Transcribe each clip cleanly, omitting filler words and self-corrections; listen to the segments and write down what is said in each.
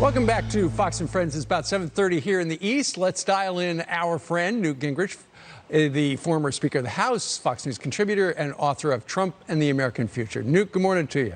Welcome back to Fox and Friends. It's about 7:30 here in the East. Let's dial in our friend, Newt Gingrich, the former Speaker of the House, Fox News contributor, and author of Trump and the American Future. Newt, good morning to you.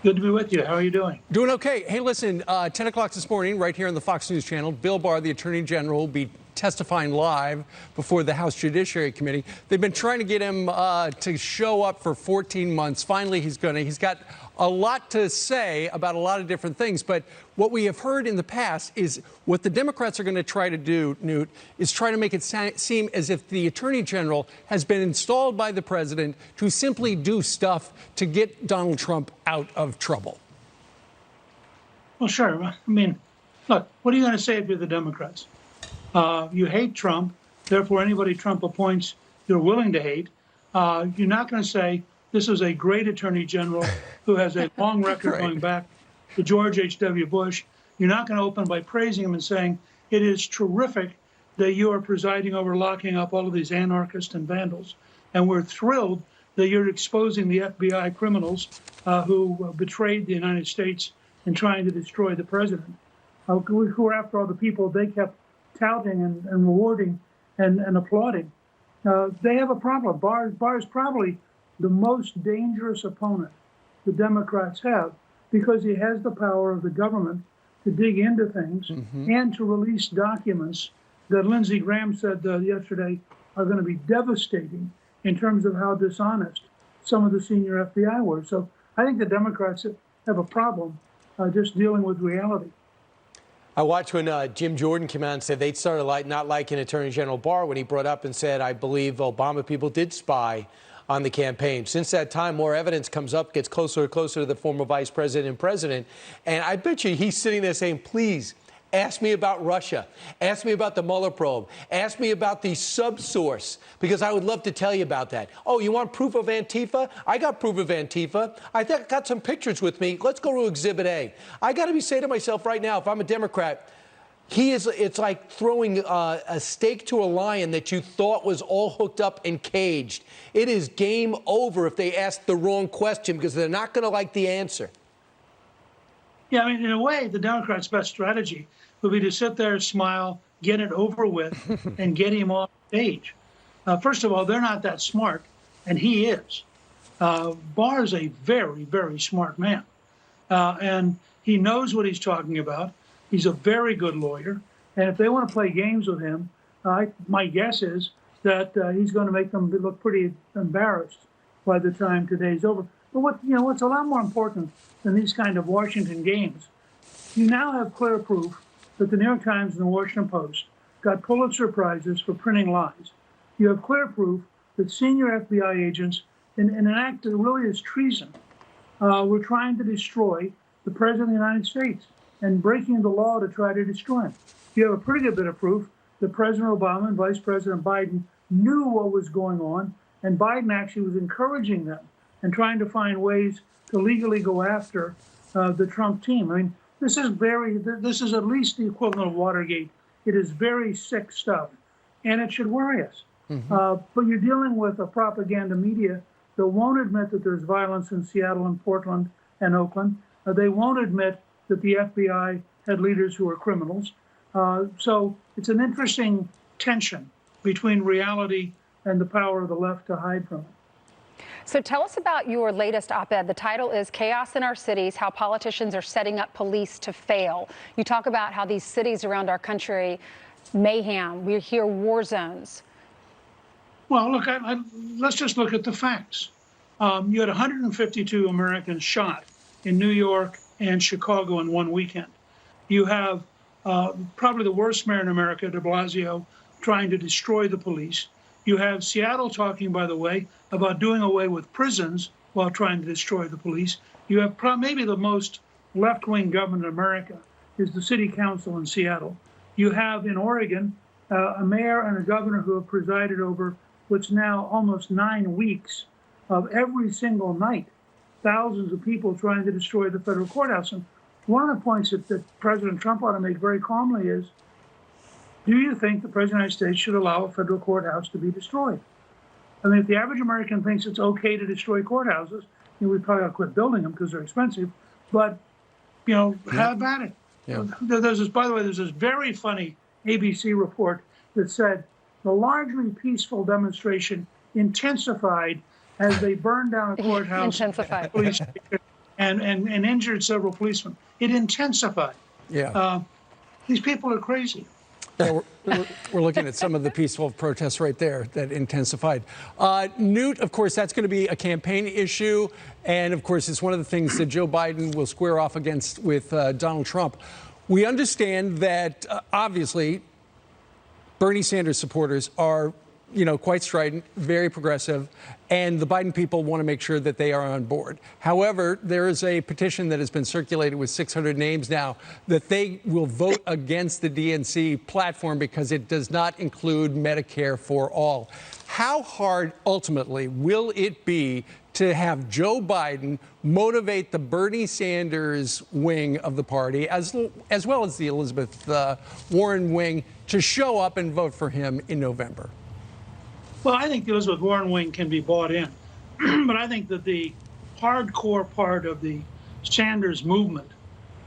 Good to be with you. How are you doing? Doing okay. Hey, listen, 10 o'clock this morning, right here on the Fox News channel, Bill Barr, the Attorney General, will be testifying live before the House Judiciary Committee. They've been trying to get him to show up for 14 months. Finally, he's got a lot to say about a lot of different things. But what we have heard in the past is what the Democrats are going to try to do, Newt, is try to make it seem as if the Attorney General has been installed by the president to simply do stuff to get Donald Trump out of trouble. Well, sure. I mean, look, what are you going to say if you're the Democrats? You hate Trump, therefore anybody Trump appoints you're willing to hate. You're not going to say this is a great Attorney General who has a long record going back to George H.W. Bush. You're not going to open by praising him and saying it is terrific that you are presiding over locking up all of these anarchists and vandals. And we're thrilled that you're exposing the FBI criminals who betrayed the United States in trying to destroy the president, who are, after all, the people they kept touting and rewarding and applauding. They have a problem. Barr is probably the most dangerous opponent the Democrats have because he has the power of the government to dig into things and to release documents that Lindsey Graham said yesterday are going to be devastating in terms of how dishonest some of the senior FBI were. So I think the Democrats have a problem just dealing with reality. I watched when Jim Jordan came out and said they'd started not liking Attorney General Barr when he brought up and said, I believe Obama people did spy on the campaign. Since that time, more evidence comes up, gets closer and closer to the former vice president and president. And I bet you he's sitting there saying, please, ask me about Russia. Ask me about the Mueller probe. Ask me about the subsource, because I would love to tell you about that. Oh, you want proof of Antifa? I got proof of Antifa. I got some pictures with me. Let's go to Exhibit A. I got to be saying to myself right now, if I'm a Democrat, it's like throwing a stake to a lion that you thought was all hooked up and caged. It is game over if they ask the wrong question because they're not going to like the answer. Yeah, I mean, in a way, the Democrats' best strategy would be to sit there, smile, get it over with, and get him off stage. First of all, they're not that smart, and he is. Barr is a very, very smart man, and he knows what he's talking about. He's a very good lawyer, and if they want to play games with him, my guess is that he's going to make them look pretty embarrassed by the time today's over. But what's a lot more important than these kind of Washington games, you now have clear proof that the New York Times and the Washington Post got Pulitzer Prizes for printing lies. You have clear proof that senior FBI agents, in an act that really is treason, were trying to destroy the President of the United States and breaking the law to try to destroy him. You have a pretty good bit of proof that President Obama and Vice President Biden knew what was going on, and Biden actually was encouraging them and trying to find ways to legally go after the Trump team. I mean, this is at least the equivalent of Watergate. It is very sick stuff, and it should worry us. But you're dealing with a propaganda media that won't admit that there's violence in Seattle and Portland and Oakland. They won't admit that the FBI had leaders who are criminals. So it's an interesting tension between reality and the power of the left to hide from it. So tell us about your latest op-ed. The title is Chaos in Our Cities, How Politicians Are Setting Up Police to Fail. You talk about how these cities around our country, mayhem, we hear war zones. Well, look, let's just look at the facts. You had 152 Americans shot in New York and Chicago in one weekend. You have probably the worst mayor in America, de Blasio, trying to destroy the police. You have Seattle talking, by the way, about doing away with prisons while trying to destroy the police. You have maybe the most left-wing government in America is the city council in Seattle. You have in Oregon a mayor and a governor who have presided over what's now almost 9 weeks of every single night, thousands of people trying to destroy the federal courthouse. And one of the points that President Trump ought to make very calmly is, do you think the President of the United States should allow a federal courthouse to be destroyed? I mean, if the average American thinks it's okay to destroy courthouses, we probably ought to quit building them because they're expensive. But, how about it? Yeah. There's this, by the way, there's this very funny ABC report that said the largely peaceful demonstration intensified as they burned down a courthouse police and injured several policemen. It intensified. Yeah. These people are crazy. Yeah, we're looking at some of the peaceful protests right there that intensified. Newt, of course, that's going to be a campaign issue. And, of course, it's one of the things that Joe Biden will square off against with Donald Trump. We understand that, obviously, Bernie Sanders supporters are, quite strident, very progressive, and the Biden people want to make sure that they are on board. However, there is a petition that has been circulated with 600 names now that they will vote against the DNC platform because it does not include Medicare for all. How hard, ultimately, will it be to have Joe Biden motivate the Bernie Sanders wing of the party, as well as the Elizabeth Warren wing, to show up and vote for him in November? Well, I think the Elizabeth Warren wing can be bought in. But I think that the hardcore part of the Sanders movement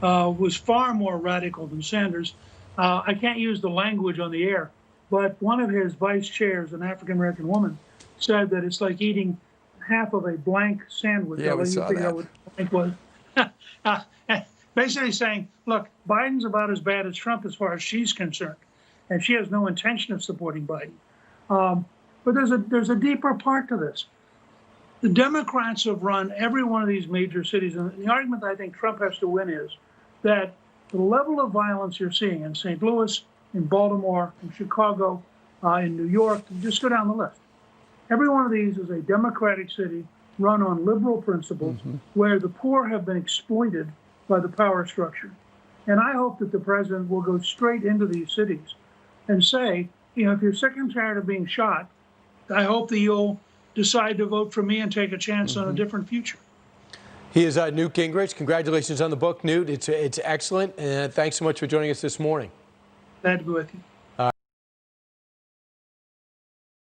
was far more radical than Sanders. I can't use the language on the air, but one of his vice chairs, an African-American woman, said that it's like eating half of a blank sandwich. Yeah, we saw that. What blank was. Basically saying, look, Biden's about as bad as Trump as far as she's concerned, and she has no intention of supporting Biden. But there's a deeper part to this. The Democrats have run every one of these major cities, and the argument that I think Trump has to win is that the level of violence you're seeing in St. Louis, in Baltimore, in Chicago, in New York, just go down the list. Every one of these is a Democratic city run on liberal principles where the poor have been exploited by the power structure. And I hope that the president will go straight into these cities and say, if you're sick and tired of being shot, I hope that you'll decide to vote for me and take a chance on a different future. He is Newt Gingrich. Congratulations on the book, Newt. It's excellent. And thanks so much for joining us this morning. Glad to be with you.